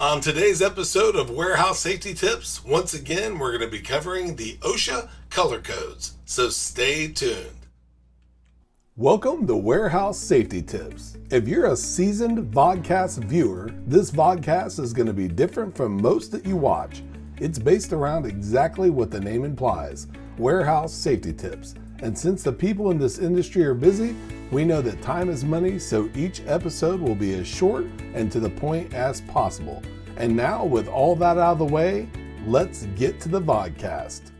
On today's episode of Warehouse Safety Tips, once again, we're going to be covering the OSHA Color Codes, so stay tuned. Welcome to Warehouse Safety Tips. If you're a seasoned vodcast viewer, this vodcast is going to be different from most that you watch. It's based around exactly what the name implies, Warehouse Safety Tips. And since the people in this industry are busy, we know that time is money, so each episode will be as short and to the point as possible. And now, with all that out of the way, let's get to the vodcast.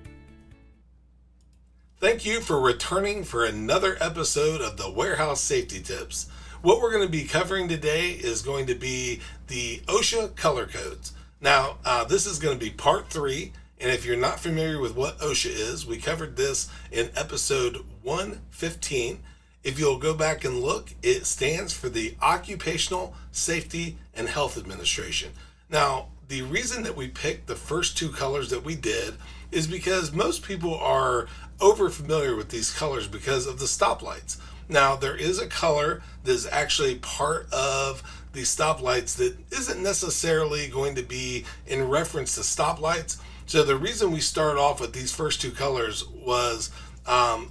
Thank you for returning for another episode of the Warehouse Safety Tips. What we're going to be covering today is going to be the OSHA Color Codes. Now, this is going to be part 3. And if you're not familiar with what OSHA is, we covered this in episode 115. If you'll go back and look, it stands for the Occupational Safety and Health Administration. Now, the reason that we picked the first two colors that we did is because most people are over familiar with these colors because of the stoplights. Now, there is a color that is actually part of the stoplights that isn't necessarily going to be in reference to stoplights. So the reason we started off with these first two colors was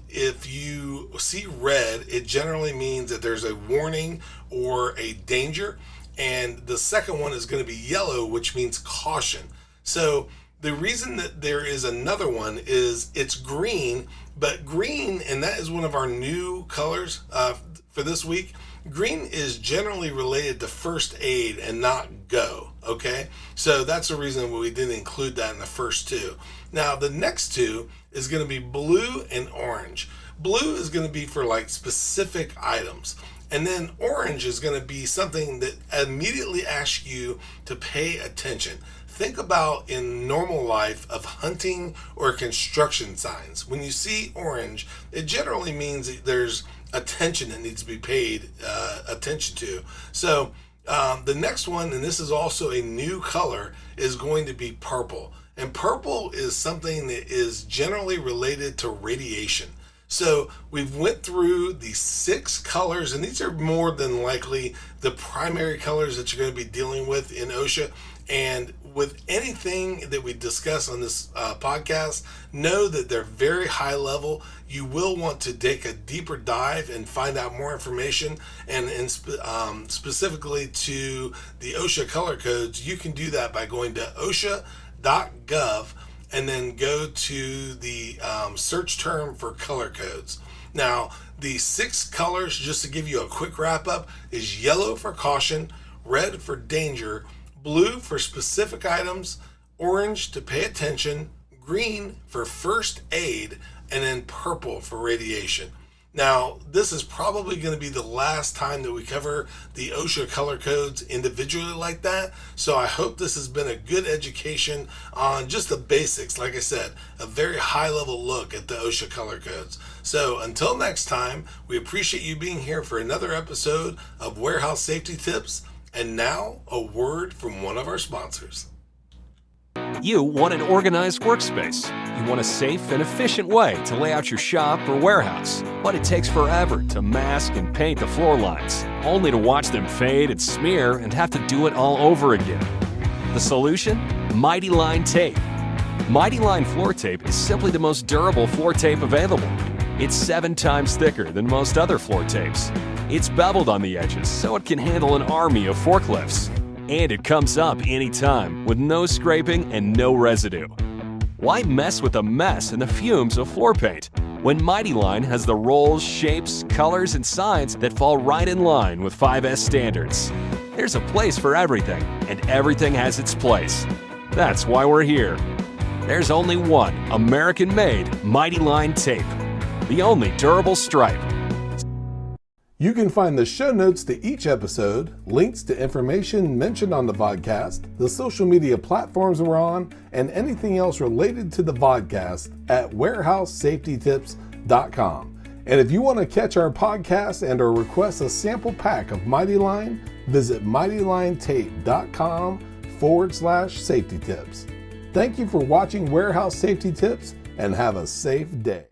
if you see red, it generally means that there's a warning or a danger. And the second one is going to be yellow, which means caution. So the reason that there is another one is it's green, but green, and that is one of our new colors for this week. Green is generally related to first aid and not go, okay? So that's the reason we didn't include that in the first two. Now, the next two is going to be blue and orange. Blue is going to be for like specific items. And then orange is going to be something that immediately asks you to pay attention. Think about in normal life of hunting or construction signs. When you see orange, it generally means that there's attention that needs to be paid attention to. So the next one, and this is also a new color, is going to be purple. And purple is something that is generally related to radiation. So we've went through the 6 colors, and these are more than likely the primary colors that you're going to be dealing with in OSHA. And with anything that we discuss on this podcast, know that they're very high level. You will want to take a deeper dive and find out more information. And specifically to the OSHA color codes, you can do that by going to OSHA.gov and then go to the search term for color codes. Now, the 6 colors, just to give you a quick wrap up, is yellow for caution, red for danger, blue for specific items, orange to pay attention, green for first aid, and then purple for radiation. Now, this is probably going to be the last time that we cover the OSHA color codes individually like that. So I hope this has been a good education on just the basics. Like I said, a very high level look at the OSHA color codes. So until next time, we appreciate you being here for another episode of Warehouse Safety Tips. And now, a word from one of our sponsors. You want an organized workspace. You want a safe and efficient way to lay out your shop or warehouse. But it takes forever to mask and paint the floor lines, only to watch them fade and smear and have to do it all over again. The solution? Mighty Line Tape. Mighty Line floor tape is simply the most durable floor tape available. It's 7 times thicker than most other floor tapes. It's beveled on the edges so it can handle an army of forklifts. And it comes up anytime with no scraping and no residue. Why mess with the mess and the fumes of floor paint when Mighty Line has the rolls, shapes, colors, and signs that fall right in line with 5S standards? There's a place for everything, and everything has its place. That's why we're here. There's only one American-made Mighty Line tape, the only durable stripe. You can find the show notes to each episode, links to information mentioned on the vodcast, the social media platforms we're on, and anything else related to the vodcast at warehousesafetytips.com. And if you want to catch our podcast and or request a sample pack of Mighty Line, visit mightylinetape.com/safety tips. Thank you for watching Warehouse Safety Tips and have a safe day.